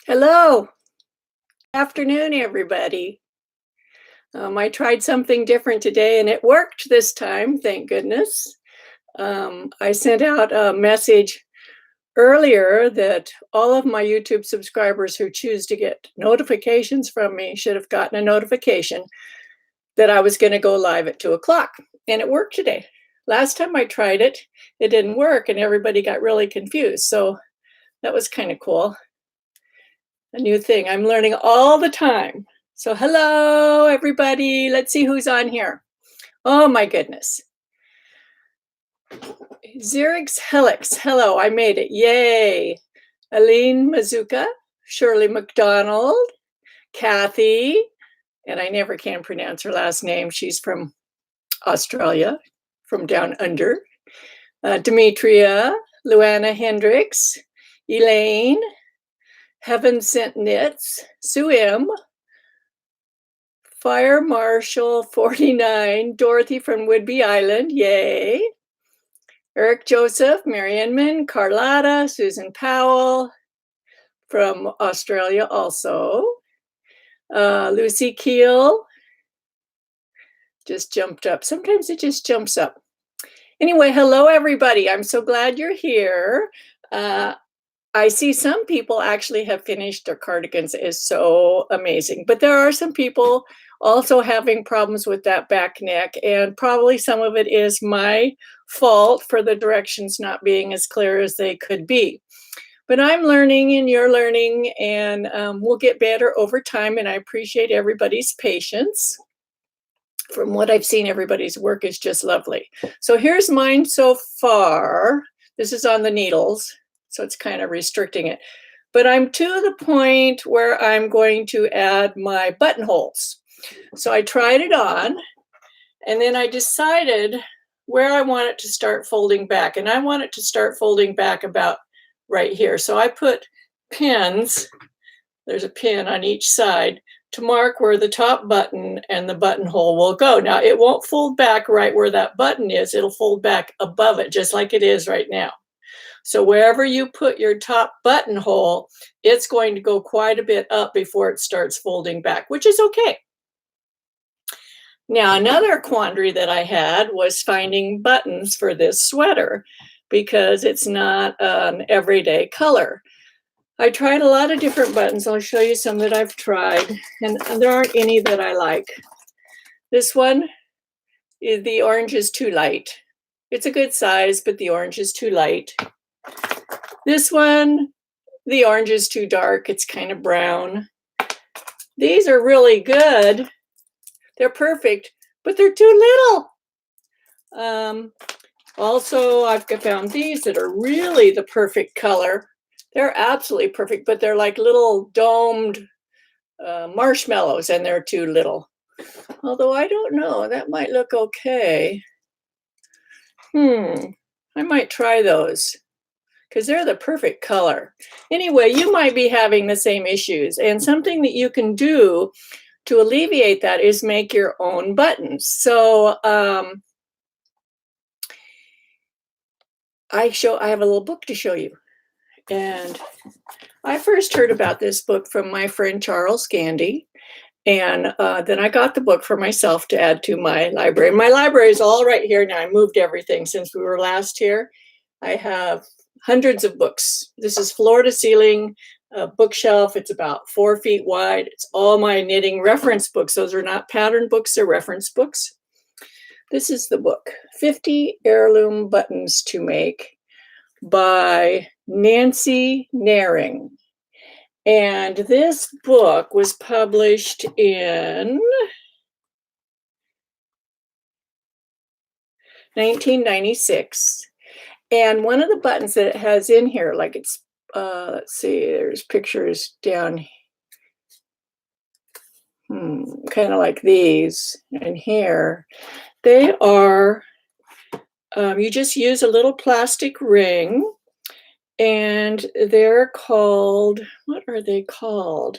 Hello, afternoon, everybody. I tried something different today and it worked this time, thank goodness. I sent out a message earlier that all of my YouTube subscribers who choose to get notifications from me should have gotten a notification that I was going to go live at 2 o'clock, and it worked today. Last time I tried it, it didn't work and everybody got really confused. So that was kind of cool. A new thing. I'm learning all the time. So hello, everybody. Let's see who's on here. Oh, my goodness. Xerix Helix. Hello, I made it. Yay. Aline Mazuka, Shirley McDonald, Kathy, and I never can pronounce her last name. She's from Australia, from down under. Demetria, Luana Hendricks, Elaine, Heaven Sent Knits, Sue M., Fire Marshal 49, Dorothy from Whidbey Island, yay. Eric Joseph, Mary Inman, Carlotta, Susan Powell from Australia also. Lucy Keel just jumped up. Sometimes it just jumps up. Anyway, hello, everybody. I'm so glad you're here. I see some people actually have finished their cardigans. It is so amazing. But there are some people also having problems with that back neck, and probably some of it is my fault for the directions not being as clear as they could be. But I'm learning and you're learning, and we'll get better over time, and I appreciate everybody's patience. From what I've seen, everybody's work is just lovely. So here's mine so far. This is on the needles, so it's kind of restricting it. But I'm to the point where I'm going to add my buttonholes. So I tried it on, and then I decided where I want it to start folding back. And I want it to start folding back about right here. So I put pins, there's a pin on each side, to mark where the top button and the buttonhole will go. Now, it won't fold back right where that button is. It'll fold back above it, just like it is right now. So wherever you put your top buttonhole, it's going to go quite a bit up before it starts folding back, which is okay. Now, another quandary that I had was finding buttons for this sweater because it's not an everyday color. I tried a lot of different buttons. I'll show you some that I've tried, and there aren't any that I like. This one, the orange is too light. It's a good size, but the orange is too light. This one, the orange is too dark. It's kind of brown. These are really good. They're perfect, but they're too little. Also, I've found these that are really the perfect color. They're absolutely perfect, but they're like little domed marshmallows, and they're too little. Although I don't know, that might look okay. I might try those because they're the perfect color. Anyway, you might be having the same issues, and something that you can do to alleviate that is make your own buttons. So I have a little book to show you. And I first heard about this book from my friend Charles Gandy, and then I got the book for myself to add to my library. My library is all right here now. I moved everything since we were last here. I have hundreds of books. This is floor to ceiling bookshelf. It's about 4 feet wide. It's all my knitting reference books. Those are not pattern books, they're reference books. This is the book, 50 Heirloom Buttons to Make by Nancy Nehring. And this book was published in 1996. And one of the buttons that it has in here, like it's, let's see, there's pictures down, kind of like these and here. They are, you just use a little plastic ring, and they're called, what are they called?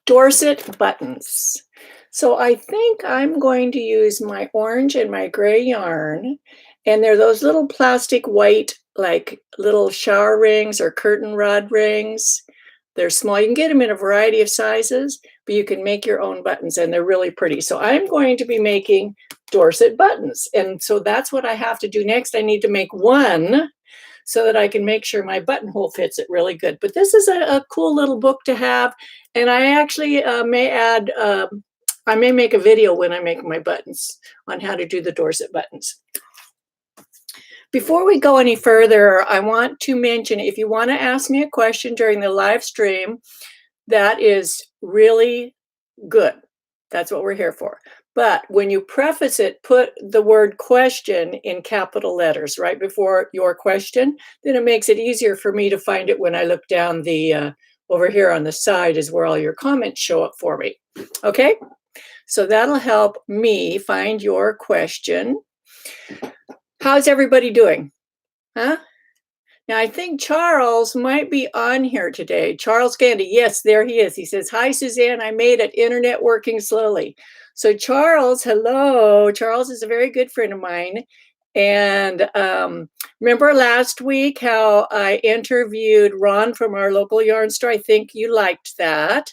Dorset buttons. So I think I'm going to use my orange and my gray yarn, and they're those little plastic white like little shower rings or curtain rod rings. They're small. You can get them in a variety of sizes, but you can make your own buttons, and they're really pretty. So I'm going to be making Dorset buttons. And so that's what I have to do next. I need to make one so that I can make sure my buttonhole fits it really good. But this is a cool little book to have. And I actually may add, I may make a video when I make my buttons on how to do the Dorset buttons. Before we go any further, I want to mention, if you want to ask me a question during the live stream, that is really good. That's what we're here for. But when you preface it, put the word question in capital letters right before your question. Then it makes it easier for me to find it when I look down the, over here on the side is where all your comments show up for me. Okay? So that'll help me find your question. How's everybody doing? Huh? Now, I think Charles might be on here today. Charles Gandy, yes, there he is. He says, hi, Suzanne, I made it, internet working slowly. So Charles, hello. Charles is a very good friend of mine. And remember last week how I interviewed Ron from our local yarn store? I think you liked that.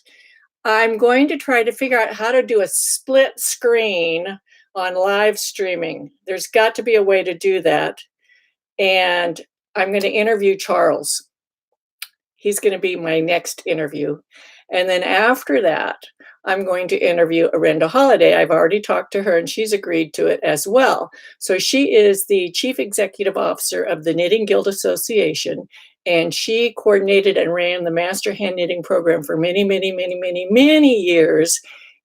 I'm going to try to figure out how to do a split screen on live streaming. There's got to be a way to do that. And I'm going to interview Charles. He's going to be my next interview. And then after that, I'm going to interview Arenda Holiday. I've already talked to her and she's agreed to it as well. So she is the Chief Executive Officer of the Knitting Guild Association. And she coordinated and ran the Master Hand Knitting program for many, many, many, many, many years.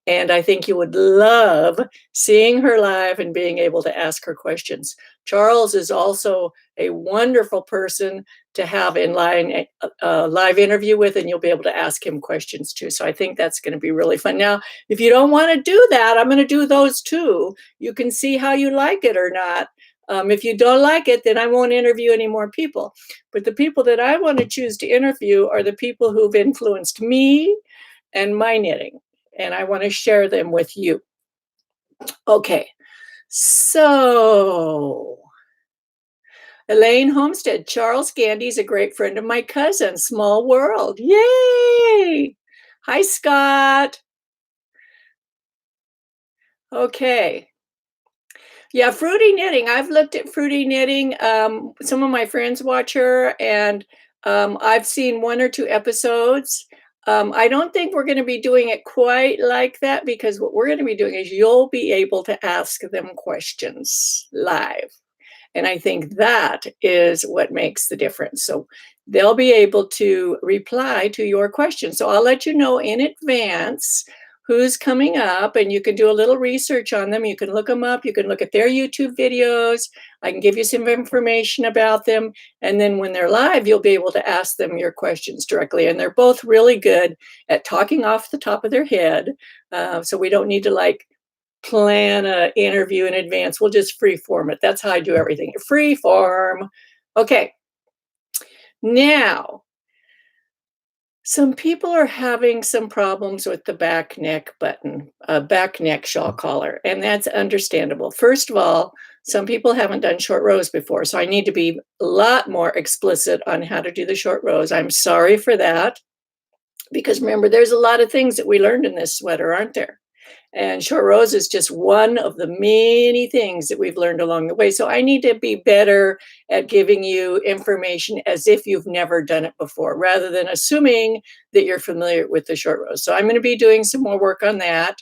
And I think you would love seeing her live and being able to ask her questions. Charles is also a wonderful person to have in line live interview with, and you'll be able to ask him questions too. So I think that's going to be really fun. Now, if you don't want to do that, I'm going to do those too. You can see how you like it or not. If you don't like it, then I won't interview any more people. But the people that I want to choose to interview are the people who've influenced me and my knitting. And I want to share them with you. Okay, so Elaine Homestead, Charles Gandy's a great friend of my cousin, small world. Yay! Hi, Scott. Okay. Yeah, Fruity Knitting. I've looked at Fruity Knitting. Some of my friends watch her, and I've seen 1 or 2 episodes. I don't think we're going to be doing it quite like that, because what we're going to be doing is you'll be able to ask them questions live. And I think that is what makes the difference. So they'll be able to reply to your questions. So I'll let you know in advance who's coming up, and you can do a little research on them. You can look them up. You can look at their YouTube videos. I can give you some information about them. And then when they're live, you'll be able to ask them your questions directly. And they're both really good at talking off the top of their head. So we don't need to like plan an interview in advance. We'll just free form it. That's how I do everything. Free form. Okay. Now, some people are having some problems with the back neck button, back neck shawl collar, and that's understandable. First of all, some people haven't done short rows before, so I need to be a lot more explicit on how to do the short rows. I'm sorry for that, because remember, there's a lot of things that we learned in this sweater, aren't there? And short rows is just one of the many things that we've learned along the way. So I need to be better at giving you information as if you've never done it before, rather than assuming that you're familiar with the short rows. So I'm going to be doing some more work on that.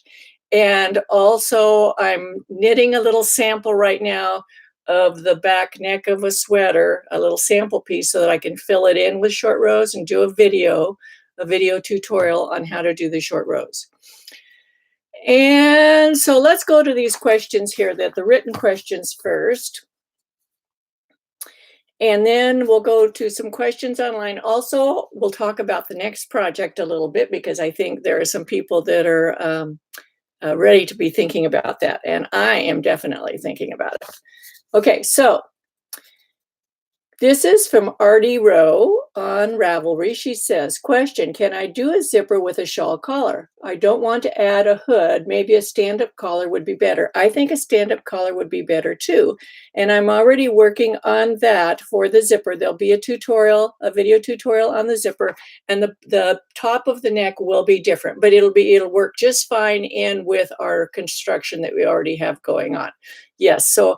And also I'm knitting a little sample right now of the back neck of a sweater, a little sample piece, so that I can fill it in with short rows and do a video tutorial on how to do the short rows. And so let's go to these questions here, the written questions first. And then we'll go to some questions online. Also, we'll talk about the next project a little bit, because I think there are some people that are ready to be thinking about that. And I am definitely thinking about it. Okay, so This is from Artie Rowe on Ravelry. She says, question, can I do a zipper with a shawl collar? I don't want to add a hood. Maybe a stand-up collar would be better. I think a stand-up collar would be better too. And I'm already working on that for the zipper. There'll be a tutorial, a video tutorial on the zipper, and the top of the neck will be different, but it'll work just fine in with our construction that we already have going on. Yes, so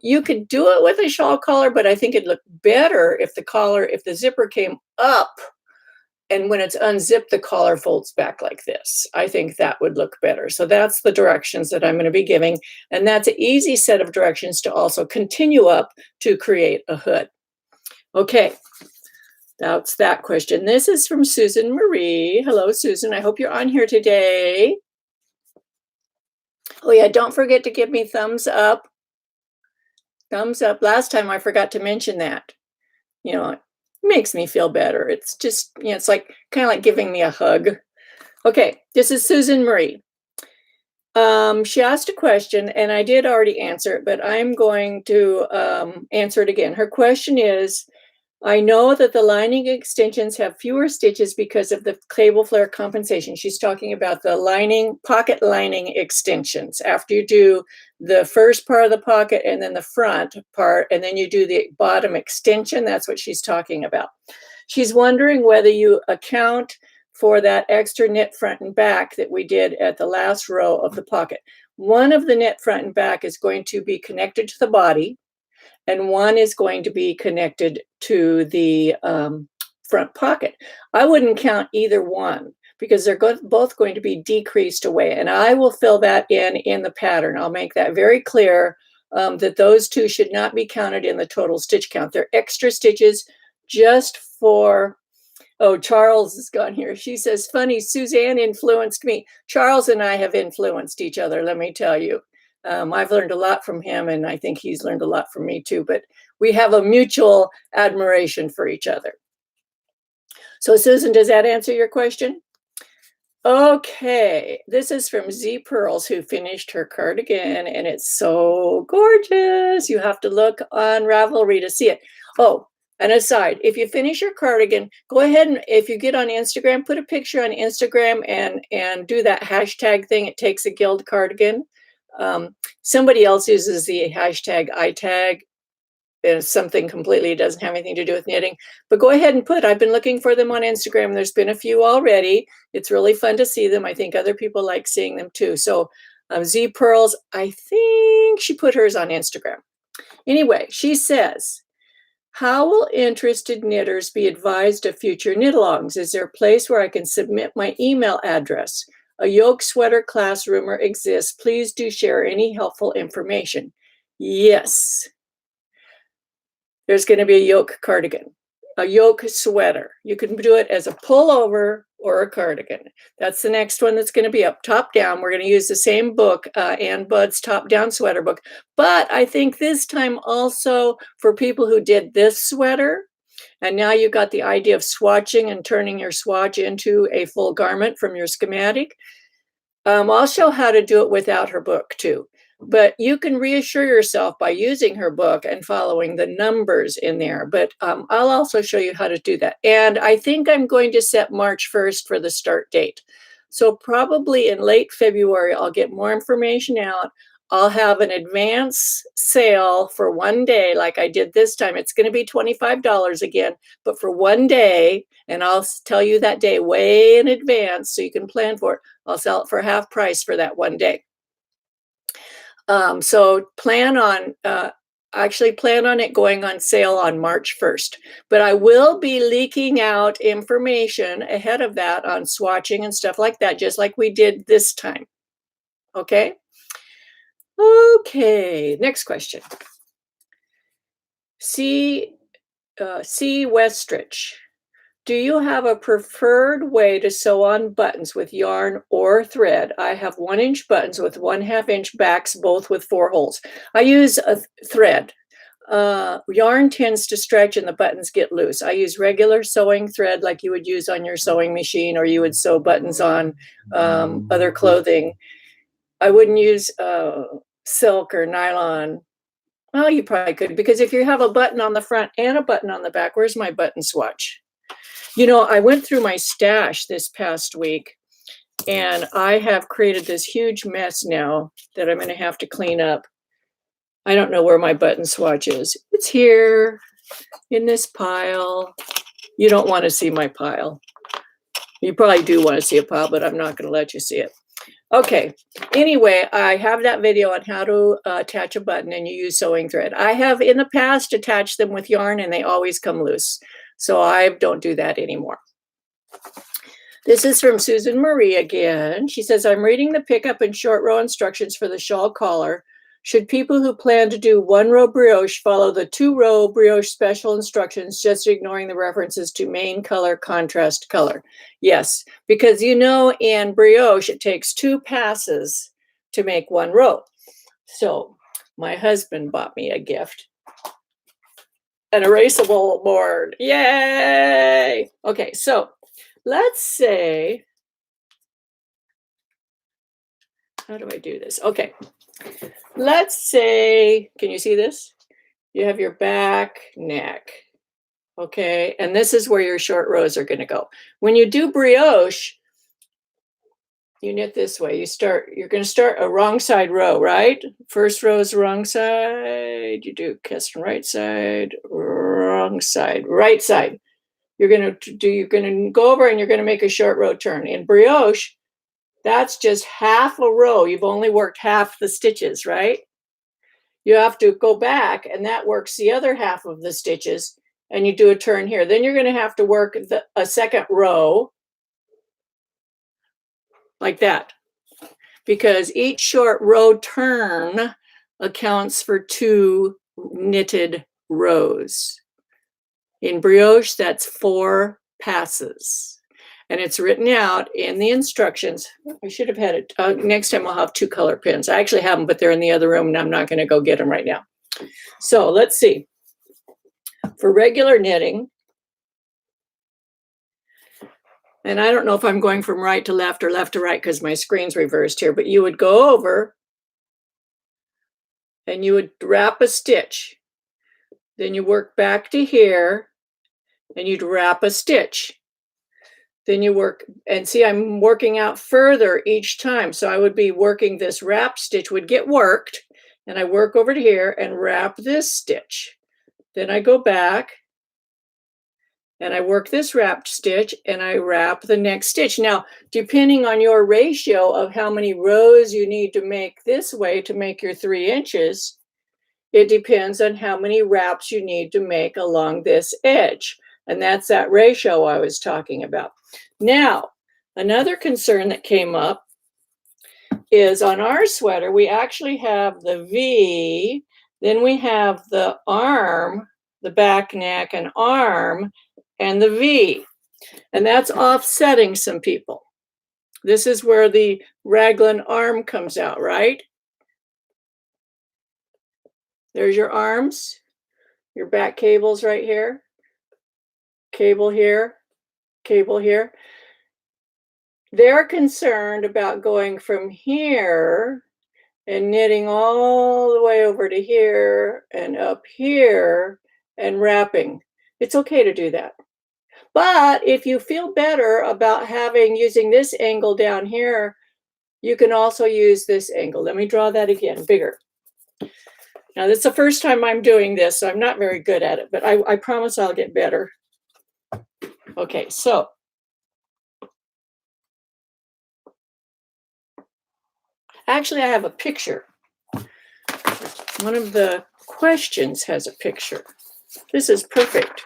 you could do it with a shawl collar, but I think it'd look better if the zipper came up, and when it's unzipped, the collar folds back like this. I think that would look better. So that's the directions that I'm going to be giving. And that's an easy set of directions to also continue up to create a hood. Okay, that's that question. This is from Susan Marie. Hello, Susan. I hope you're on here today. Oh yeah, don't forget to give me thumbs up. Thumbs up. Last time I forgot to mention that. You know, it makes me feel better. It's just, you know, it's like kind of like giving me a hug. Okay, this is Susan Marie. She asked a question, and I did already answer it, but I'm going to answer it again. Her question is, I know that the lining extensions have fewer stitches because of the cable flare compensation. She's talking about the lining, pocket lining extensions. After you do the first part of the pocket and then the front part, and then you do the bottom extension, that's what she's talking about. She's wondering whether you account for that extra knit front and back that we did at the last row of the pocket. One of the knit front and back is going to be connected to the body, and one is going to be connected to the front pocket. I wouldn't count either one because they're both going to be decreased away, and I will fill that in the pattern. I'll make that very clear that those two should not be counted in the total stitch count. They're extra stitches just for, oh, Charles has gone here. She says, funny, Suzanne influenced me. Charles and I have influenced each other, let me tell you. I've learned a lot from him, and I think he's learned a lot from me too, but we have a mutual admiration for each other. So Susan, does that answer your question? Okay, this is from Z Pearls, who finished her cardigan, and it's so gorgeous. You have to look on Ravelry to see it. Oh, and aside, if you finish your cardigan, go ahead and if you get on Instagram, put a picture on Instagram and do that hashtag thing. It takes a guild cardigan. Somebody else uses the hashtag Itag. It's something completely doesn't have anything to do with knitting, but go ahead and I've been looking for them on Instagram. There's been a few already. It's really fun to see them. I think other people like seeing them too. So Z Pearls, I think she put hers on Instagram. Anyway, she says, how will interested knitters be advised of future knit-alongs? Is there a place where I can submit my email address? A yoke sweater class rumor exists. Please do share any helpful information. Yes. There's going to be a yoke cardigan, a yoke sweater. You can do it as a pullover or a cardigan. That's the next one that's going to be up, top down. We're going to use the same book, Ann Budd's top down sweater book. But I think this time also for people who did this sweater, and now you got the idea of swatching and turning your swatch into a full garment from your schematic. I'll show how to do it without her book too. But you can reassure yourself by using her book and following the numbers in there. But I'll also show you how to do that. And I think I'm going to set March 1st for the start date. So probably in late February, I'll get more information out. I'll have an advance sale for one day like I did this time. It's going to be $25 again, but for one day, and I'll tell you that day way in advance so you can plan for it. I'll sell it for half price for that one day. So plan on it going on sale on March 1st, but I will be leaking out information ahead of that on swatching and stuff like that, just like we did this time. Okay. Okay. Next question. C. Westridge. Do you have a preferred way to sew on buttons with yarn or thread? I have 1-inch buttons with 1/2 inch backs, both with 4 holes. I use a thread. Yarn tends to stretch and the buttons get loose. I use regular sewing thread like you would use on your sewing machine, or you would sew buttons on other clothing. I wouldn't use silk or nylon Well, you probably could, because if you have a button on the front and a button on the back, where's my button swatch? You know, I went through my stash this past week and I have created this huge mess now that I'm going to have to clean up. I don't know where my button swatch is. It's here in this pile. You don't want to see my pile. You probably do want to see a pile, but I'm not going to let you see it. Okay, anyway, I have that video on how to attach a button and you use sewing thread. I have in the past attached them with yarn and they always come loose. So I don't do that anymore. This is from Susan Marie again. She says, I'm reading the pickup and short row instructions for the shawl collar. Should people who plan to do 1-row brioche follow the 2-row brioche special instructions, just ignoring the references to main color, contrast color? Yes, because you know in brioche, it takes 2 passes to make 1 row. So my husband bought me a gift, an erasable board. Yay! Okay, so let's say, how do I do this? Okay. Let's say, can you see this? You have your back neck, okay? And this is where your short rows are gonna go. When you do brioche, you knit this way. You're gonna start a wrong side row, right? First row is wrong side. You do cast on right side, wrong side, right side. You're gonna go over and you're gonna make a short row turn. In brioche, that's just half a row. You've only worked half the stitches, right? You have to go back and that works the other half of the stitches and you do a turn here. Then you're going to have to work a second row like that, because each short row turn accounts for 2 knitted rows. In brioche, that's 4 passes. And it's written out in the instructions. I should have had it. Next time I'll have 2 color pens. I actually have them, but they're in the other room and I'm not going to go get them right now. So let's see. For regular knitting, and I don't know if I'm going from right to left or left to right because my screen's reversed here, but you would go over and you would wrap a stitch. Then you work back to here and you'd wrap a stitch. Then you work, and see, I'm working out further each time. So I would be working this wrap stitch would get worked, and I work over to here and wrap this stitch. Then I go back and I work this wrapped stitch and I wrap the next stitch. Now, depending on your ratio of how many rows you need to make this way to make your 3 inches, it depends on how many wraps you need to make along this edge. And that's that ratio I was talking about. Now, another concern that came up is on our sweater, we actually have the V, then we have the arm, the back neck and arm, and the V. And that's offsetting some people. This is where the raglan arm comes out, right? There's your arms, your back cables right here, cable here, cable here. They're concerned about going from here and knitting all the way over to here and up here and wrapping. It's okay to do that. But if you feel better about using this angle down here, you can also use this angle. Let me draw that again, bigger. Now, this is the first time I'm doing this, so I'm not very good at it, but I promise I'll get better. Okay, so actually, I have a picture. One of the questions has a picture. This is perfect.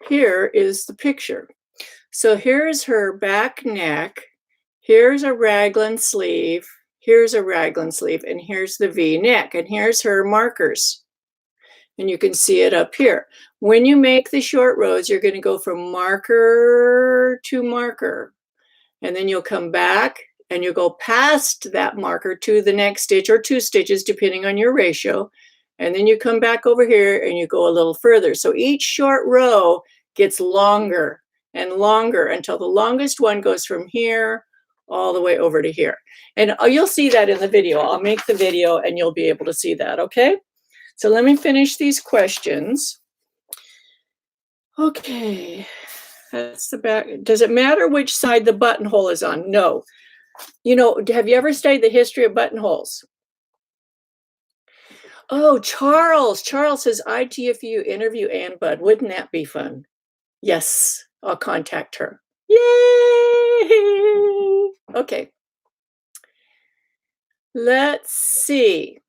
Here is the picture. So here's her back neck. Here's a raglan sleeve. Here's a raglan sleeve, and here's the V neck, and here's her markers. And you can see it up here. When you make the short rows, you're going to go from marker to marker. And then you'll come back and you'll go past that marker to the next stitch or 2 stitches, depending on your ratio. And then you come back over here and you go a little further. So each short row gets longer and longer until the longest one goes from here all the way over to here. And you'll see that in the video. I'll make the video and you'll be able to see that, okay? So let me finish these questions. Okay, that's the back. Does it matter which side the buttonhole is on? No. You know, have you ever studied the history of buttonholes? Oh, Charles. Charles says ITFU interview Ann Budd. Wouldn't that be fun? Yes, I'll contact her. Yay! Okay. Let's see.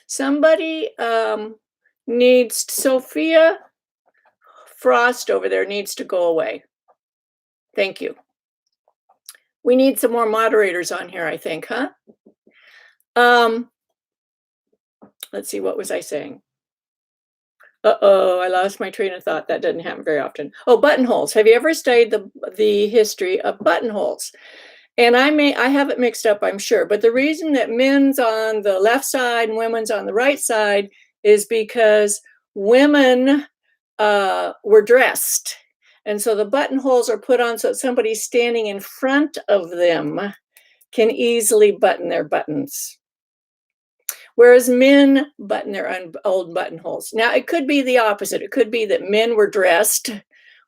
Somebody needs, Sophia Frost over there needs to go away. Thank you. We need some more moderators on here, I think, huh? Let's see, what was I saying? Uh-oh, I lost my train of thought. That doesn't happen very often. Oh, buttonholes. Have you ever studied the history of buttonholes? And I have it mixed up, I'm sure. But the reason that men's on the left side and women's on the right side is because women were dressed. And so the buttonholes are put on so somebody standing in front of them can easily button their buttons. Whereas men button their old buttonholes. Now, it could be the opposite. It could be that men were dressed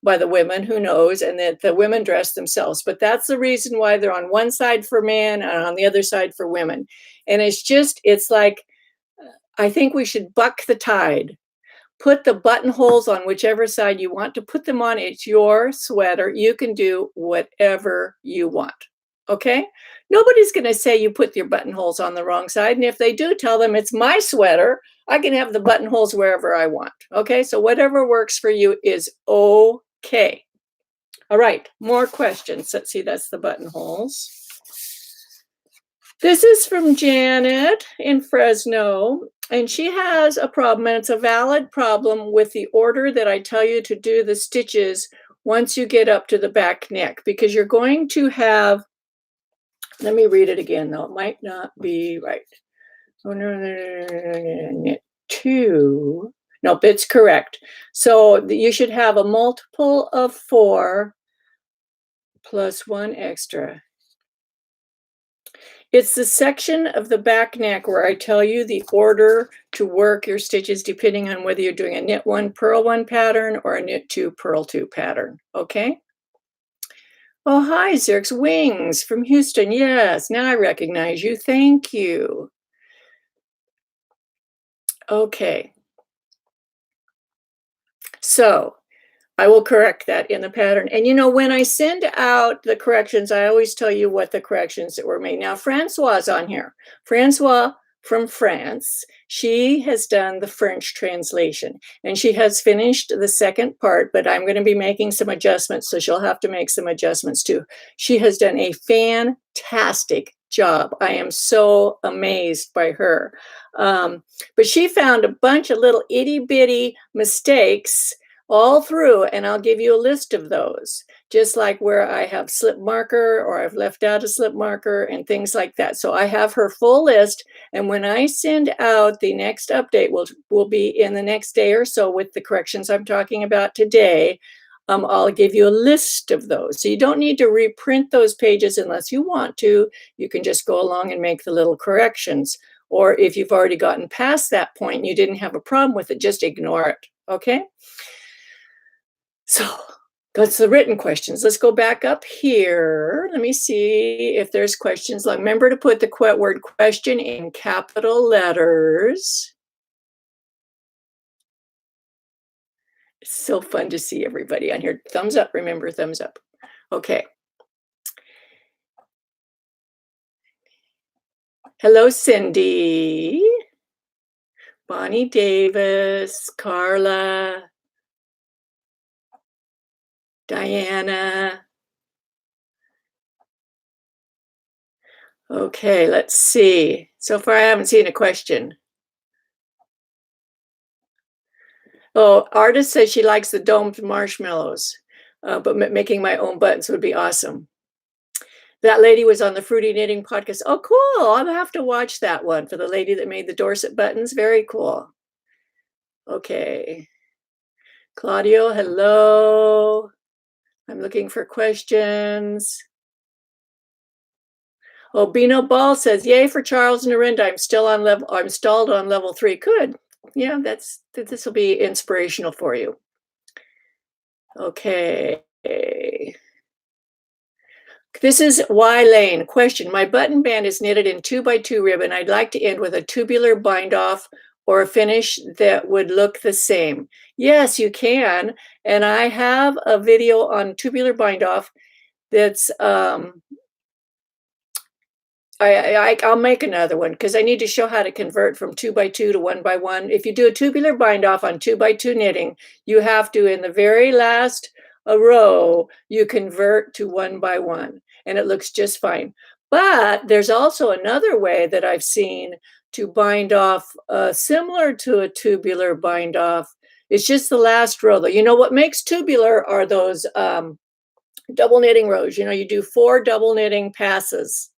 by the women, who knows, and that the women dress themselves. But that's the reason why they're on one side for men and on the other side for women. And it's like, I think we should buck the tide. Put the buttonholes on whichever side you want to put them on. It's your sweater. You can do whatever you want. Okay? Nobody's going to say you put your buttonholes on the wrong side. And if they do, tell them it's my sweater. I can have the buttonholes wherever I want. Okay? So whatever works for you is okay. All right. More questions. Let's see. That's the buttonholes. This is from Janet in Fresno, and she has a problem, and it's a valid problem with the order that I tell you to do the stitches once you get up to the back neck, because you're going to have, let me read it again, though it might not be right. Knit two. Nope, it's correct. So you should have a multiple of 4 plus 1 extra. It's the section of the back neck where I tell you the order to work your stitches depending on whether you're doing a knit 1, purl 1 pattern or a knit 2, purl 2 pattern, okay? Oh, hi, Zerx Wings from Houston. Yes, now I recognize you. Thank you. Okay. So I will correct that in the pattern. And you know, when I send out the corrections, I always tell you what the corrections that were made. Now, Francois is on here. Francois from France. She has done the French translation, and she has finished the second part, but I'm going to be making some adjustments, so she'll have to make some adjustments too. She has done a fantastic job. I am so amazed by her. But she found a bunch of little itty bitty mistakes all through, and I'll give you a list of those, just like where I have slip marker or I've left out a slip marker and things like that. So I have her full list, and when I send out the next update, will be in the next day or so with the corrections I'm talking about today. I'll give you a list of those. So you don't need to reprint those pages unless you want to. You can just go along and make the little corrections. Or if you've already gotten past that point and you didn't have a problem with it, just ignore it, okay? So that's the written questions. Let's go back up here. Let me see if there's questions. Remember to put the word question in capital letters. It's so fun to see everybody on here. Thumbs up, remember, thumbs up. Okay. Hello, Cindy. Bonnie Davis, Carla, Diana. Okay, let's see. So far, I haven't seen a question. Oh, Artist says she likes the domed marshmallows, but making my own buttons would be awesome. That lady was on the Fruity Knitting podcast. Oh, cool. I'll have to watch that one for the lady that made the Dorset buttons. Very cool. Okay. Claudio, hello. I'm looking for questions. Bino Ball says, "Yay for Charles and Narinda. I'm stalled on level 3." Good. Yeah, this will be inspirational for you. Okay. This is Y Lane. Question: my button band is knitted in 2x2 ribbon. I'd like to end with a tubular bind off or a finish that would look the same. Yes, you can. And I have a video on tubular bind off that's I'll make another one because I need to show how to convert from 2x2 to 1x1. If you do a tubular bind off on 2x2 knitting, you have to, in the very last row, you convert to 1x1, and it looks just fine. But there's also another way that I've seen to bind off similar to a tubular bind off. It's just the last row, though. You know what makes tubular are those double knitting rows. You know, you do 4 double knitting passes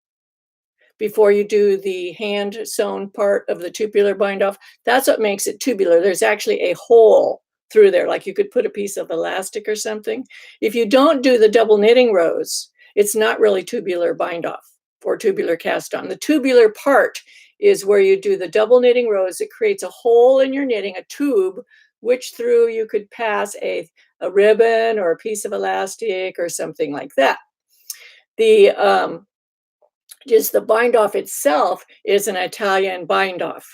before you do the hand sewn part of the tubular bind off. That's what makes it tubular. There's actually a hole through there, like you could put a piece of elastic or something. If you don't do the double knitting rows, it's not really tubular bind off or tubular cast on. The tubular part is where you do the double knitting rows. It creates a hole in your knitting, a tube, which through you could pass a ribbon or a piece of elastic or something like that. Just the bind off itself is an Italian bind off.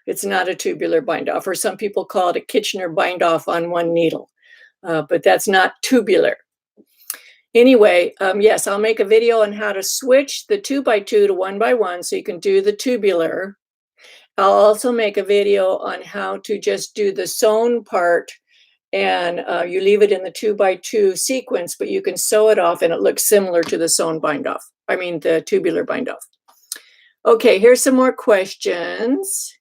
It's not a tubular bind off, or some people call it a Kitchener bind off on one needle, but that's not tubular. Anyway, yes, I'll make a video on how to switch the 2x2 to 1x1 so you can do the tubular. I'll also make a video on how to just do the sewn part, and you leave it in the 2x2 sequence, but you can sew it off and it looks similar to the sewn bind off. I mean, the tubular bind off. Okay, here's some more questions.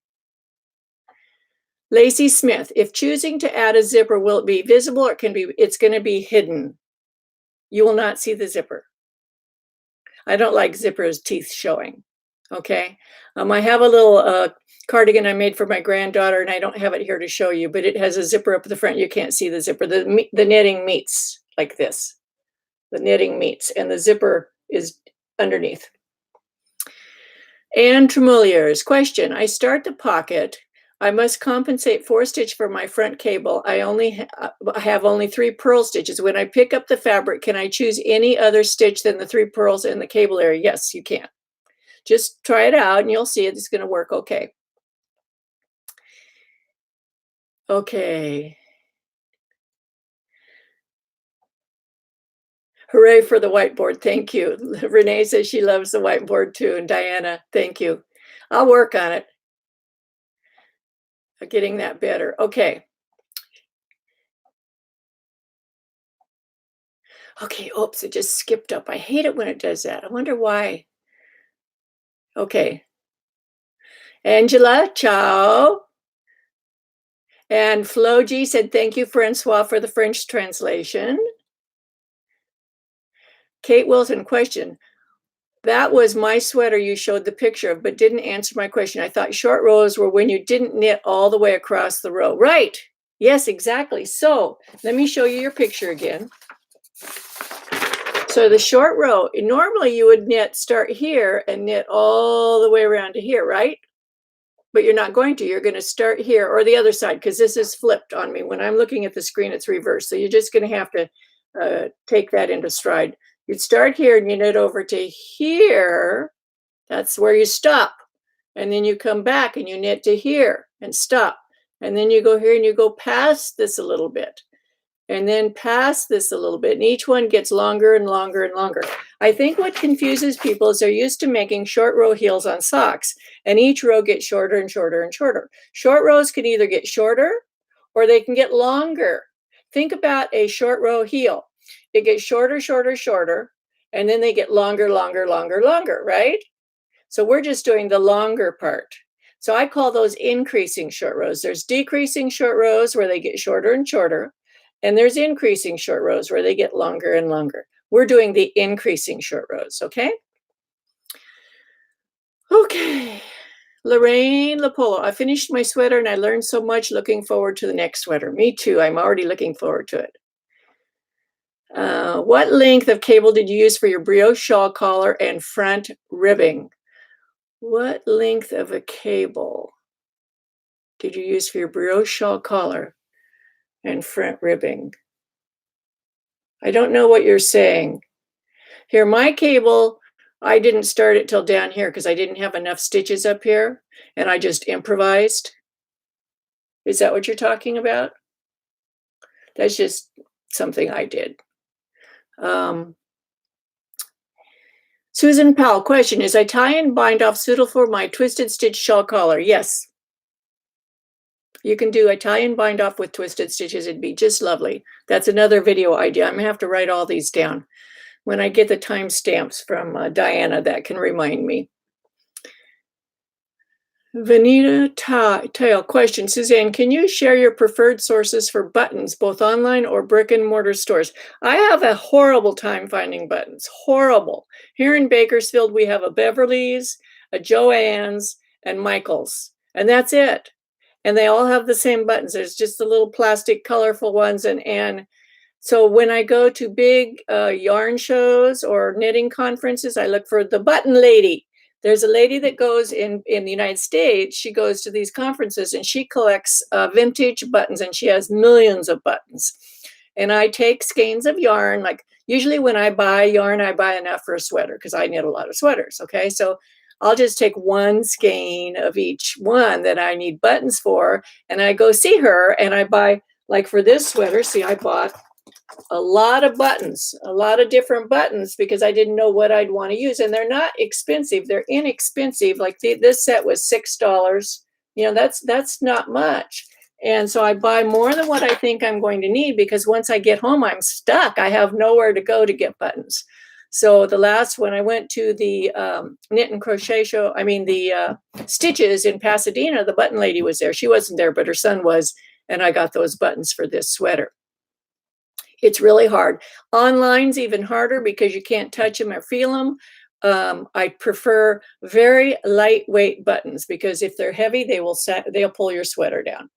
Lacey Smith, if choosing to add a zipper, will it be visible or it's going to be hidden? You will not see the zipper. I don't like zippers' teeth showing. Okay. I have a little cardigan I made for my granddaughter, and I don't have it here to show you, but it has a zipper up the front. You can't see the zipper. The knitting meets like this. The knitting meets, and the zipper is underneath. Anne Tremouliers, question: I start the pocket. I must compensate 4 stitch for my front cable. I have only 3 purl stitches. When I pick up the fabric, can I choose any other stitch than the 3 purls in the cable area? Yes, you can. Just try it out and you'll see it's going to work okay. Okay. Hooray for the whiteboard. Thank you. Renee says she loves the whiteboard too. And Diana, thank you. I'll work on it. Getting that better. Okay. Okay. Oops, it just skipped up. I hate it when it does that. I wonder why. Okay. Angela, ciao. And Flo G said, thank you, Francois, for the French translation. Kate Wilson, question: that was my sweater you showed the picture of, but didn't answer my question. I thought short rows were when you didn't knit all the way across the row. Right. Yes, exactly. So let me show you your picture again. So the short row, normally you would start here and knit all the way around to here, right? But you're not going to. You're going to start here or the other side, because this is flipped on me. When I'm looking at the screen, it's reversed. So you're just going to have to take that into stride. You'd start here and you knit over to here. That's where you stop. And then you come back and you knit to here and stop. And then you go here and you go past this a little bit. And then past this a little bit. And each one gets longer and longer and longer. I think what confuses people is they're used to making short row heels on socks. And each row gets shorter and shorter and shorter. Short rows can either get shorter or they can get longer. Think about a short row heel. It gets shorter, shorter, shorter, and then they get longer, longer, longer, longer, right? So we're just doing the longer part. So I call those increasing short rows. There's decreasing short rows where they get shorter and shorter, and there's increasing short rows where they get longer and longer. We're doing the increasing short rows, okay? Okay. Lorraine Lapolo, I finished my sweater and I learned so much. Looking forward to the next sweater. Me too. I'm already looking forward to it. What length of cable did you use for your brioche shawl collar and front ribbing? What length of a cable did you use for your brioche shawl collar and front ribbing? I don't know what you're saying. Here, my cable, I didn't start it till down here because I didn't have enough stitches up here, and I just improvised. Is that what you're talking about? That's just something I did. Susan Powell, question, is I tie and bind off suitable for my twisted stitch shawl collar? Yes. You can do a tie and bind off with twisted stitches. It'd be just lovely. That's another video idea. I'm gonna have to write all these down. When I get the timestamps from Diana, that can remind me. Vanita Tail, question, Suzanne, can you share your preferred sources for buttons, both online or brick-and-mortar stores? I have a horrible time finding buttons, horrible. Here in Bakersfield, we have a Beverly's, a Joann's, and Michael's, and that's it. And they all have the same buttons. There's just the little plastic colorful ones, and so when I go to big yarn shows or knitting conferences, I look for the button lady. There's a lady that goes in the United States. She goes to these conferences and she collects vintage buttons, and she has millions of buttons. And I take skeins of yarn. Like usually when I buy yarn, I buy enough for a sweater because I knit a lot of sweaters. Okay, so I'll just take one skein of each one that I need buttons for, and I go see her and I buy, like for this sweater, see, I bought a lot of buttons, a lot of different buttons because I didn't know what I'd want to use. And they're not expensive. They're inexpensive. Like this set was $6. You know, that's not much. And so I buy more than what I think I'm going to need because once I get home, I'm stuck. I have nowhere to go to get buttons. So the last, when I went to the knit and crochet show, I mean the Stitches in Pasadena, the button lady was there. She wasn't there, but her son was. And I got those buttons for this sweater. It's really hard. Online's even harder because you can't touch them or feel them. I prefer very lightweight buttons because if they're heavy, they'll pull your sweater down.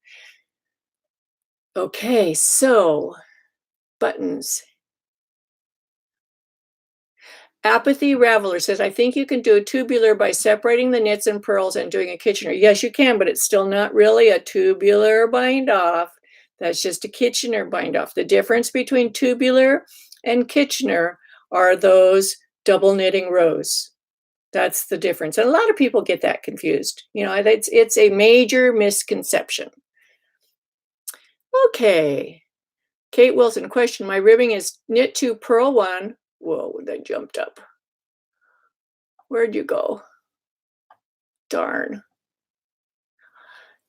Okay, so buttons. Apathy Raveler says, I think you can do a tubular by separating the knits and purls and doing a Kitchener. Yes, you can, but it's still not really a tubular bind off. That's just a Kitchener bind off. The difference between tubular and Kitchener are those double knitting rows. That's the difference. And a lot of people get that confused. You know, it's a major misconception. Okay. Kate Wilson, question, my ribbing is knit 2, purl 1. Whoa, that jumped up. Where'd you go? Darn.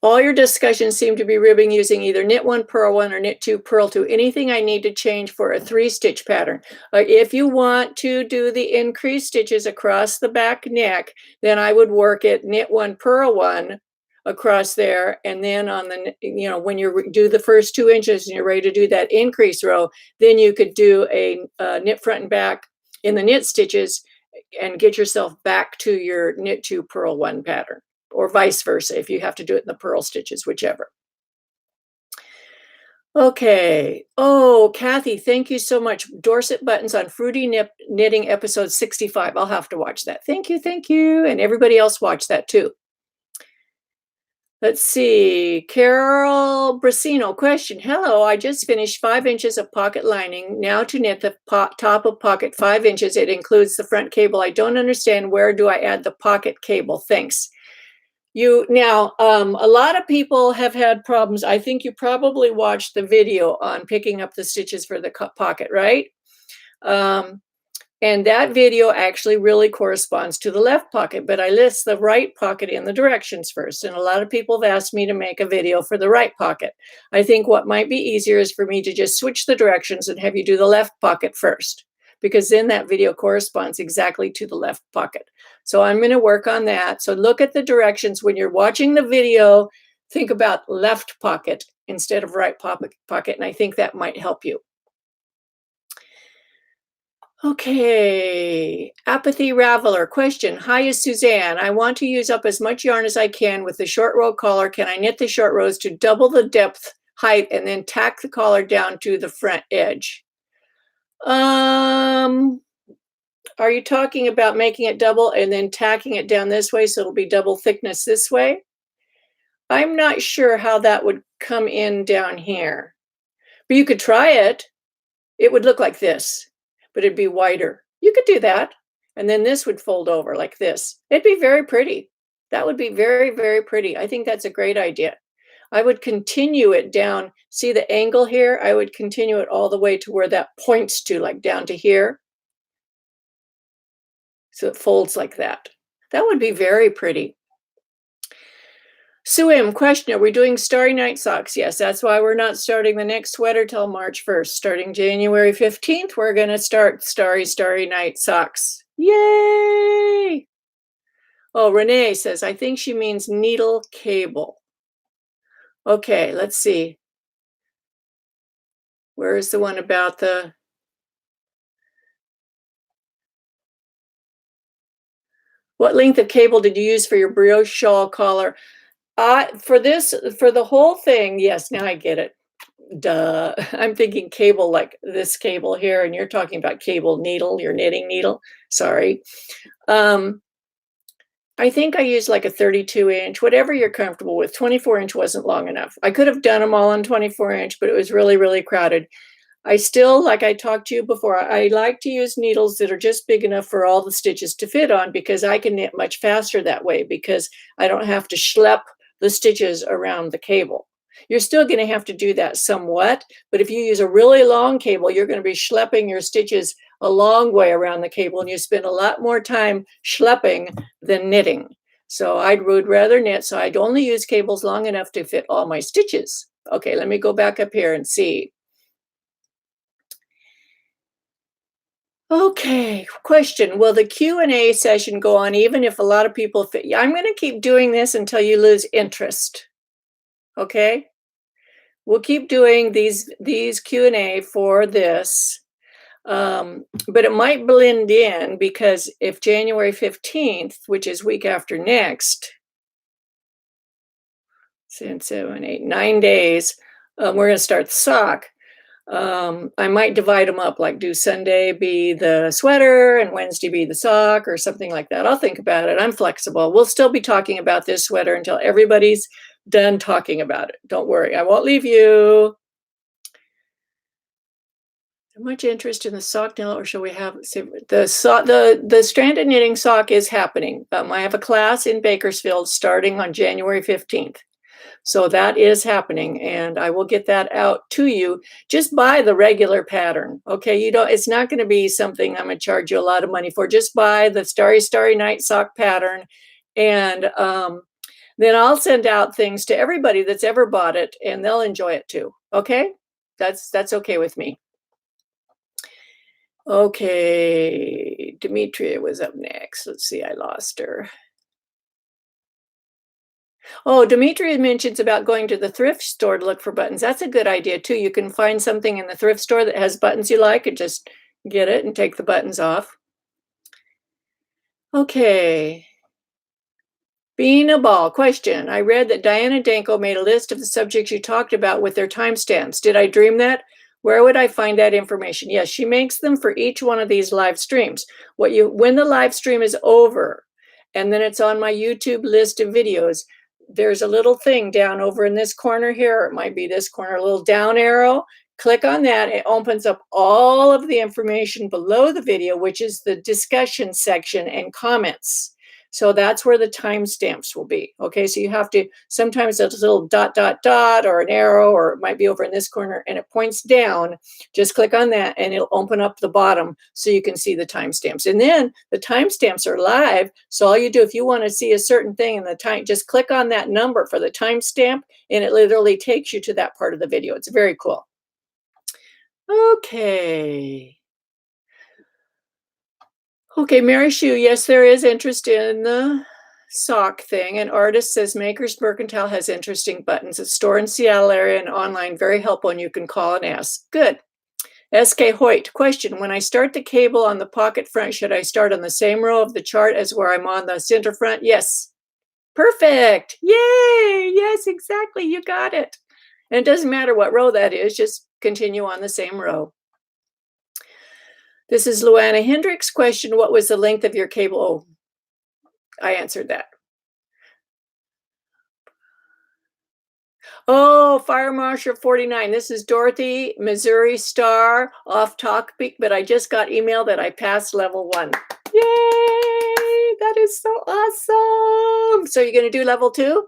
All your discussions seem to be ribbing using either knit 1, purl 1, or knit 2, purl 2. Anything I need to change for a 3-stitch pattern? If you want to do the increased stitches across the back neck, then I would work it knit 1, purl 1 across there, and then on the, you know, when you do the first 2 inches and you're ready to do that increase row, then you could do a knit front and back in the knit stitches and get yourself back to your knit 2, purl 1 pattern. Or vice versa, if you have to do it in the purl stitches, whichever. Okay. Oh, Kathy, thank you so much. Dorset Buttons on Fruity Knitting episode 65. I'll have to watch that. Thank you, thank you. And everybody else watch that too. Let's see. Carol Brasino, question. Hello, I just finished 5 inches of pocket lining. Now to knit the top of pocket 5 inches. It includes the front cable. I don't understand. Where do I add the pocket cable? Thanks. Now, a lot of people have had problems. I think you probably watched the video on picking up the stitches for the pocket, right? And that video actually really corresponds to the left pocket, but I list the right pocket in the directions first. And a lot of people have asked me to make a video for the right pocket. I think what might be easier is for me to just switch the directions and have you do the left pocket first, because then that video corresponds exactly to the left pocket. So I'm going to work on that. So look at the directions when you're watching the video. Think about left pocket instead of right pocket, and I think that might help you. Okay, Apathy Raveler, question. Hi, Suzanne. I want to use up as much yarn as I can with the short row collar. Can I knit the short rows to double the depth height and then tack the collar down to the front edge? Um, are you talking about making it double and then tacking it down this way so it'll be double thickness this way? I'm not sure how that would come in down here, but you could try it. It would look like this, but it'd be wider. You could do that. And then this would fold over like this. It'd be very pretty. That would be very, very pretty. I think that's a great idea. I would continue it down. See the angle here? I would continue it all the way to where that points to, like down to here. So it folds like that. That would be very pretty. Sue M, question, are we doing Starry Night socks? Yes, that's why we're not starting the next sweater till March 1st. Starting January 15th, we're going to start Starry Night socks. Yay! Oh, Renee says, I think she means needle cable. Okay, let's see. Where is the one about the... What length of cable did you use for your brioche shawl collar? For the whole thing, yes, now I get it. Duh. I'm thinking cable like this cable here, and you're talking about cable needle, your knitting needle. Sorry. I think I used like a 32-inch, whatever you're comfortable with. 24-inch wasn't long enough. I could have done them all on 24-inch, but it was really, really crowded. I still, like I talked to you before, I like to use needles that are just big enough for all the stitches to fit on, because I can knit much faster that way, because I don't have to schlep the stitches around the cable. You're still going to have to do that somewhat, but if you use a really long cable, you're going to be schlepping your stitches a long way around the cable, and you spend a lot more time schlepping than knitting. So I would rather knit, so I'd only use cables long enough to fit all my stitches. Okay, let me go back up here and see. Okay, question. Will the Q&A session go on even if a lot of people fit? I'm going to keep doing this until you lose interest. Okay? We'll keep doing these Q&A for this. But it might blend in, because if January 15th, which is week after next, 6, 7, 8, 9 days, we're going to start the sock. I might divide them up, like do Sunday be the sweater and Wednesday be the sock or something like that. I'll think about it. I'm flexible. We'll still be talking about this sweater until everybody's done talking about it. Don't worry, I won't leave you. Much interest in the sock now, or shall we have the stranded knitting sock is happening. I have a class in Bakersfield starting on January 15th. So that is happening, and I will get that out to you. Just buy the regular pattern. Okay, it's not going to be something I'm going to charge you a lot of money for. Just buy the Starry Night sock pattern, and then I'll send out things to everybody that's ever bought it, and they'll enjoy it too. Okay, that's okay with me. Okay, Demetria was up next. Let's see, I lost her. Oh, Demetria mentions about going to the thrift store to look for buttons. That's a good idea too. You can find something in the thrift store that has buttons you like and just get it and take the buttons off. Okay. Being a ball, question. I read that Diana Danko made a list of the subjects you talked about with their timestamps. Did I dream that? Where would I find that information? Yes, she makes them for each one of these live streams. When the live stream is over, and then it's on my YouTube list of videos, there's a little thing down over in this corner here, or it might be this corner, a little down arrow. Click on that. It opens up all of the information below the video, which is the discussion section and comments. So that's where the timestamps will be. Okay, so you have to, sometimes there's a little dot, dot, dot, or an arrow, or it might be over in this corner, and it points down. Just click on that, and it'll open up the bottom so you can see the timestamps. And then the timestamps are live. So all you do, if you want to see a certain thing in the time, just click on that number for the timestamp, and it literally takes you to that part of the video. It's very cool. Okay. Okay, Mary Shue, yes, there is interest in the sock thing. An artist says Maker's Mercantile has interesting buttons. A store in Seattle area and online, very helpful, and you can call and ask. Good. SK Hoyt, question. When I start the cable on the pocket front, should I start on the same row of the chart as where I'm on the center front? Yes. Perfect. Yay. Yes, exactly. You got it. And it doesn't matter what row that is, just continue on the same row. This is Luana Hendricks' question. What was the length of your cable? Oh, I answered that. Oh, Fire Marshal 49. This is Dorothy, Missouri Star, off topic, but I just got email that I passed level 1. Yay! That is so awesome. So you're going to do level 2?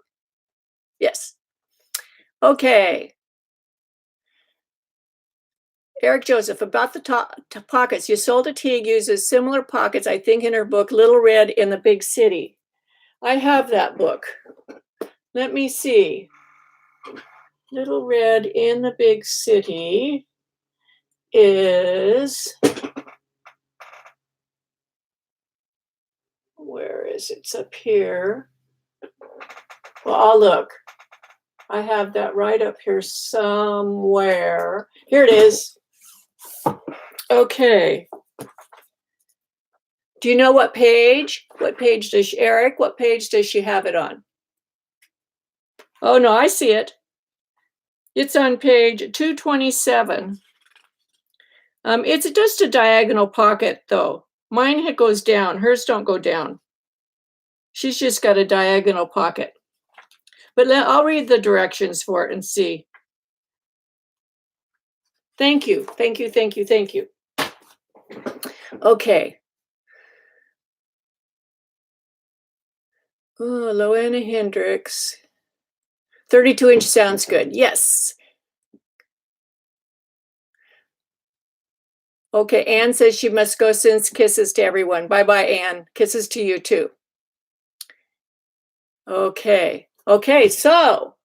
Yes. Okay. Eric Joseph, about the pockets. You sold a Teague uses similar pockets, I think, in her book, Little Red in the Big City. I have that book. Let me see. Little Red in the Big City is, where is it? It's up here. Well, I'll look. I have that right up here somewhere. Here it is. Okay. Do you know what page? What page does Eric, what page does she have it on? Oh, no, I see it. It's on page 227. It's just a diagonal pocket, though. Mine goes down. Hers don't go down. She's just got a diagonal pocket. But I'll read the directions for it and see. Thank you. Thank you. Thank you. Thank you. Okay. Oh, Loanna Hendricks. 32-inch sounds good. Yes. Okay, Anne says she must go, sends kisses to everyone. Bye-bye, Anne. Kisses to you, too. Okay. Okay, so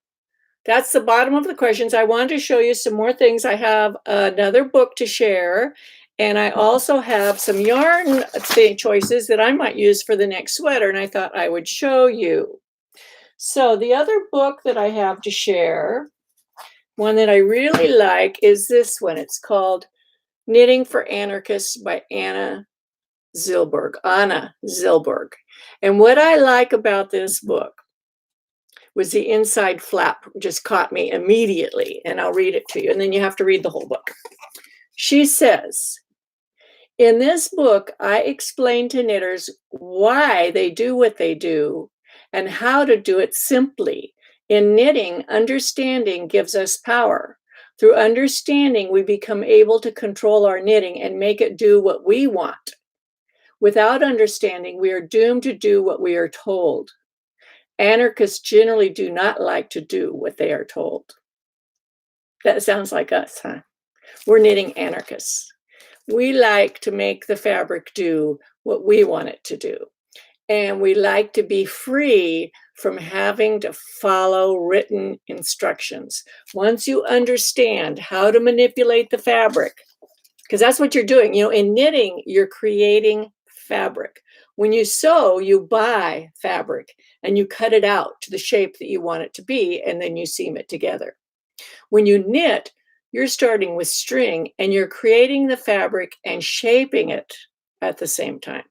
that's the bottom of the questions. I wanted to show you some more things. I have another book to share, and I also have some yarn choices that I might use for the next sweater, and I thought I would show you. So the other book that I have to share, one that I really like, is this one. It's called Knitting for Anarchists by Anna Zilberg. And what I like about this book was the inside flap just caught me immediately, and I'll read it to you, and then you have to read the whole book. She says, in this book, I explain to knitters why they do what they do and how to do it simply. In knitting, understanding gives us power. Through understanding, we become able to control our knitting and make it do what we want. Without understanding, we are doomed to do what we are told. Anarchists generally do not like to do what they are told. That sounds like us, huh? We're knitting anarchists. We like to make the fabric do what we want it to do. And we like to be free from having to follow written instructions. Once you understand how to manipulate the fabric, because that's what you're doing. You know, in knitting, you're creating fabric. When you sew, you buy fabric and you cut it out to the shape that you want it to be, and then you seam it together. When you knit, you're starting with string and you're creating the fabric and shaping it at the same time.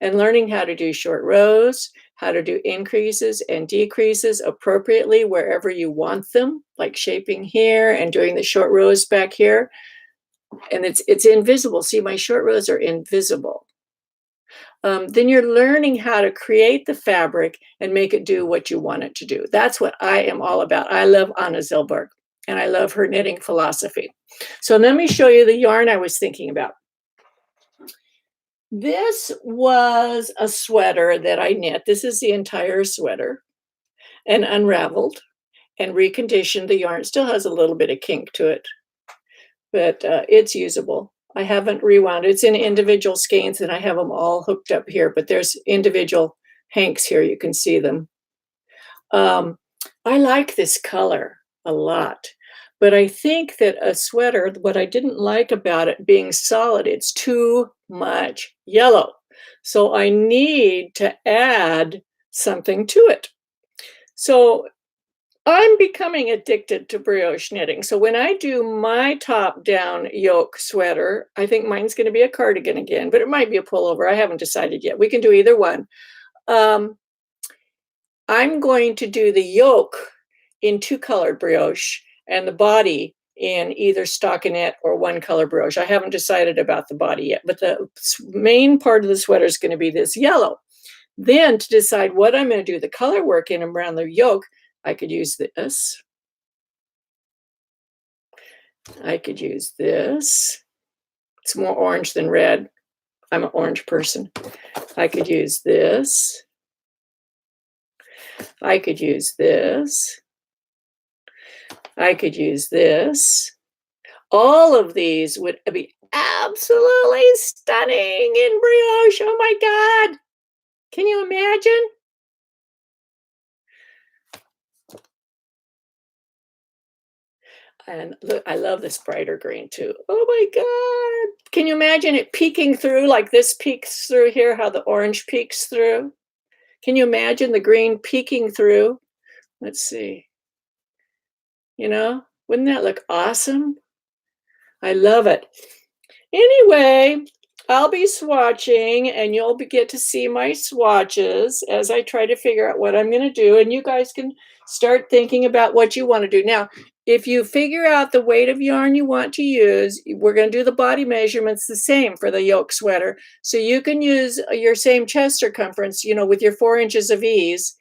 And learning how to do short rows, how to do increases and decreases appropriately wherever you want them, like shaping here and doing the short rows back here. And it's invisible. See, my short rows are invisible. Then you're learning how to create the fabric and make it do what you want it to do. That's what I am all about. I love Anna Zilberg, and I love her knitting philosophy. So let me show you the yarn I was thinking about. This was a sweater that I knit. This is the entire sweater, and unraveled and reconditioned. The yarn still has a little bit of kink to it, but it's usable. I haven't rewound. It's in individual skeins, and I have them all hooked up here, but there's individual hanks here. You can see them. I like this color a lot, but I think that a sweater, what I didn't like about it being solid, it's too much yellow. So I need to add something to it. So I'm becoming addicted to brioche knitting. So when I do my top-down yoke sweater, I think mine's going to be a cardigan again, but it might be a pullover. I haven't decided yet. We can do either one. I'm going to do the yoke in two-colored brioche and the body in either stockinette or one color brioche. I haven't decided about the body yet, but the main part of the sweater is going to be this yellow. Then to decide what I'm going to do the color work in around the yoke, I could use this. I could use this. It's more orange than red. I'm an orange person. I could use this. I could use this. I could use this. All of these would be absolutely stunning in brioche. Oh my God. Can you imagine? And look, I love this brighter green too. Oh my God. Can you imagine it peeking through like this peeks through here, how the orange peeks through? Can you imagine the green peeking through? Let's see. You know, wouldn't that look awesome? I love it. Anyway, I'll be swatching and you'll get to see my swatches as I try to figure out what I'm going to do. And you guys can start thinking about what you want to do. Now, if you figure out the weight of yarn you want to use, we're going to do the body measurements the same for the yoke sweater. So you can use your same chest circumference, you know, with your 4 inches of ease.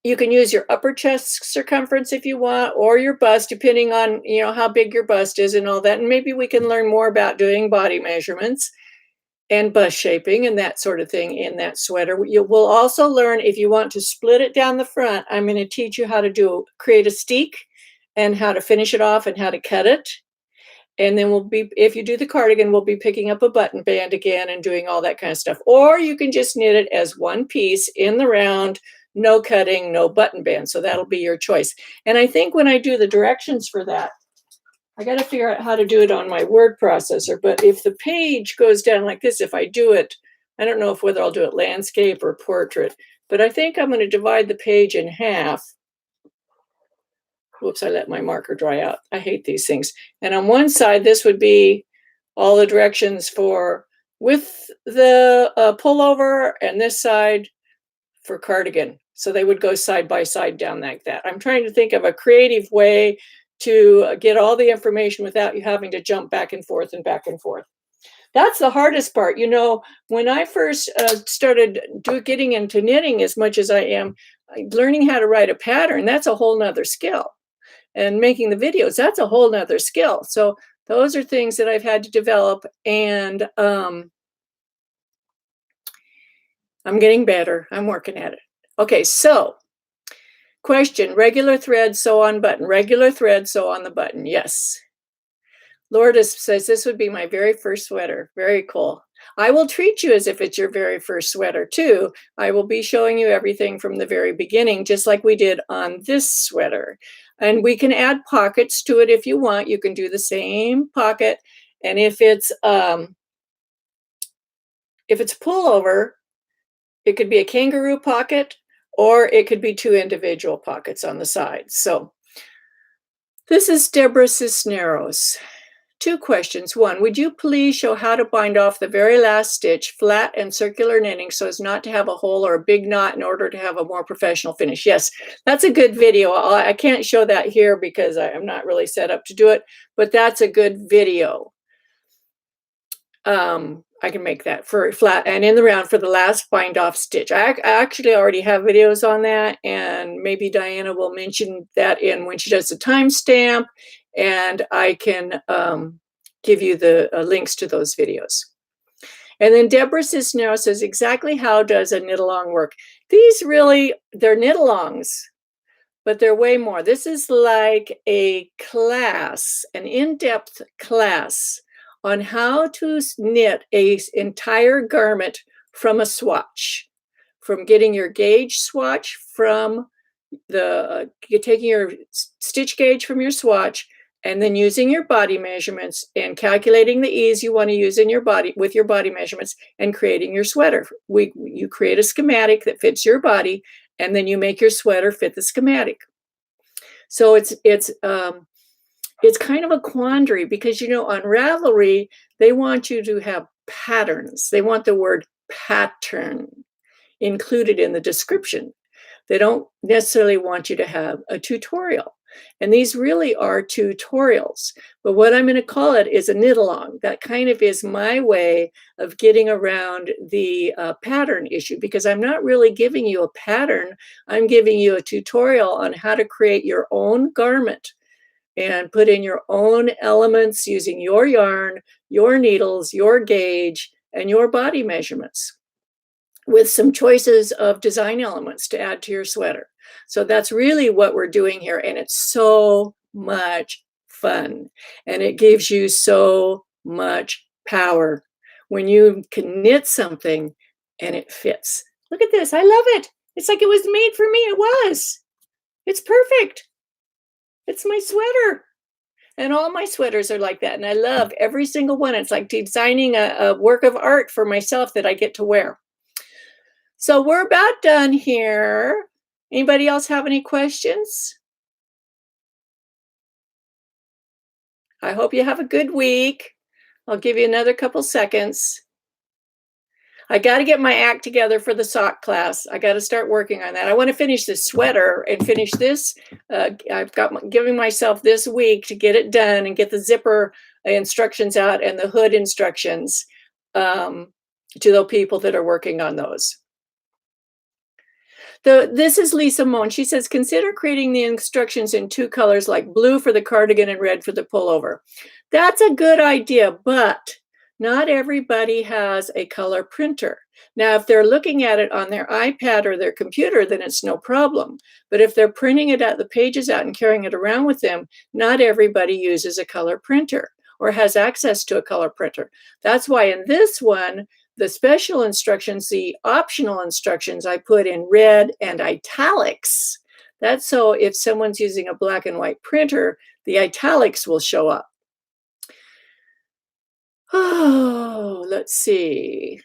You can use your upper chest circumference if you want, or your bust, depending on, you know, how big your bust is and all that. And maybe we can learn more about doing body measurements and bust shaping and that sort of thing in that sweater. You will also learn if you want to split it down the front. I'm going to teach you how to create a steek and how to finish it off and how to cut it. And then if you do the cardigan, we'll be picking up a button band again and doing all that kind of stuff. Or you can just knit it as one piece in the round, no cutting, no button band. So that'll be your choice. And I think when I do the directions for that, I got to figure out how to do it on my word processor. But if the page goes down like this, if I do it, I don't know whether I'll do it landscape or portrait, but I think I'm going to divide the page in half. Whoops, I let my marker dry out. I hate these things. And on one side, this would be all the directions for with the pullover, and this side for cardigan. So they would go side by side down like that. I'm trying to think of a creative way to get all the information without you having to jump back and forth and back and forth. That's the hardest part. You know, when I first started getting into knitting as much as I am, learning how to write a pattern, that's a whole nother skill. And making the videos, that's a whole nother skill. So those are things that I've had to develop, and I'm getting better. I'm working at it. Okay, so question, regular thread, sew on button. Regular thread, sew on the button. Yes. Lourdes says, this would be my very first sweater. Very cool. I will treat you as if it's your very first sweater too. I will be showing you everything from the very beginning, just like we did on this sweater. And we can add pockets to it if you want. You can do the same pocket. And if it's pullover, it could be a kangaroo pocket, or it could be 2 individual pockets on the sides. So this is Deborah Cisneros. 2 questions. 1, would you please show how to bind off the very last stitch, flat and circular knitting, so as not to have a hole or a big knot in order to have a more professional finish? Yes, that's a good video. I can't show that here because I'm not really set up to do it, but that's a good video. I can make that for flat and in the round for the last bind off stitch. I actually already have videos on that, and maybe Diana will mention that when she does the timestamp, and I can give you the links to those videos. And then Deborah Cisneros says, exactly how does a knit along work? These really, they're knit alongs, but they're way more. This is like a class, an in-depth class on how to knit an entire garment from a swatch, from getting your gauge swatch from taking your stitch gauge from your swatch, and then using your body measurements and calculating the ease you want to use in your body with your body measurements and creating your sweater. You create a schematic that fits your body, and then you make your sweater fit the schematic. So it's kind of a quandary because, you know, on Ravelry, they want you to have patterns. They want the word pattern included in the description. They don't necessarily want you to have a tutorial. And these really are tutorials. But what I'm going to call it is a knit along. That kind of is my way of getting around the pattern issue, because I'm not really giving you a pattern. I'm giving you a tutorial on how to create your own garment and put in your own elements using your yarn, your needles, your gauge, and your body measurements, with some choices of design elements to add to your sweater. So that's really what we're doing here. And it's so much fun. And it gives you so much power when you can knit something and it fits. Look at this. I love it. It's like it was made for me. It was. It's perfect. It's my sweater. And all my sweaters are like that. And I love every single one. It's like designing a work of art for myself that I get to wear. So we're about done here. Anybody else have any questions? I hope you have a good week. I'll give you another couple seconds. I got to get my act together for the sock class. I got to start working on that. I want to finish this sweater and finish this. I've got giving myself this week to get it done and get the zipper instructions out and the hood instructions to the people that are working on those. This is Lisa Moan. She says, consider creating the instructions in 2 colors, like blue for the cardigan and red for the pullover. That's a good idea, but not everybody has a color printer. Now, if they're looking at it on their iPad or their computer, then it's no problem. But if they're printing it out, the pages out and carrying it around with them, not everybody uses a color printer or has access to a color printer. That's why in this one, the special instructions, the optional instructions, I put in red and italics. That's so if someone's using a black and white printer, the italics will show up. Oh, let's see.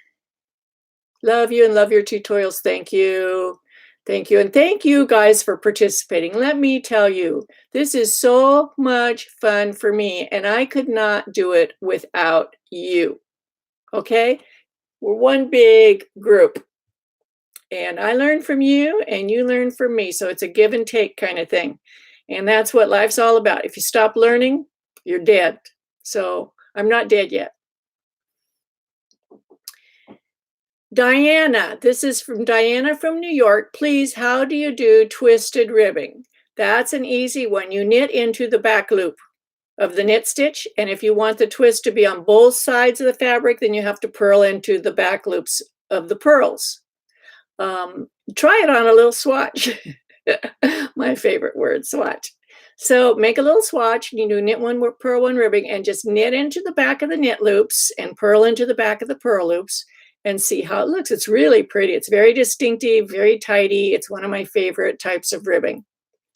Love you and love your tutorials. Thank you. Thank you. And thank you guys for participating. Let me tell you, this is so much fun for me, and I could not do it without you. Okay? We're one big group, and I learn from you and you learn from me. So it's a give and take kind of thing. And that's what life's all about. If you stop learning, you're dead. So I'm not dead yet. Diana, this is from Diana from New York. Please, how do you do twisted ribbing? That's an easy one. You knit into the back loop of the knit stitch. And if you want the twist to be on both sides of the fabric, then you have to purl into the back loops of the purls. Try it on a little swatch. My favorite word, swatch. So make a little swatch. You do knit one, purl one ribbing, and just knit into the back of the knit loops and purl into the back of the purl loops and see how it looks. It's really pretty. It's very distinctive, very tidy. It's one of my favorite types of ribbing.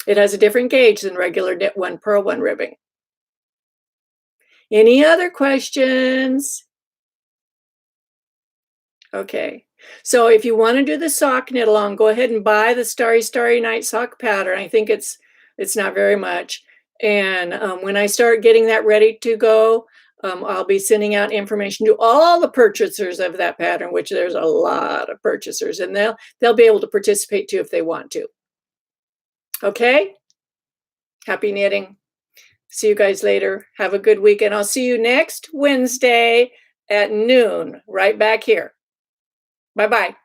It has a different gauge than regular knit one, purl one ribbing. Any other questions? Okay. So if you want to do the sock knit along, go ahead and buy the Starry Night sock pattern. I think it's not very much. And when I start getting that ready to go, I'll be sending out information to all the purchasers of that pattern, which there's a lot of purchasers, and they'll be able to participate too if they want to. Okay? Happy knitting. See you guys later. Have a good week, and I'll see you next Wednesday at noon, right back here. Bye-bye.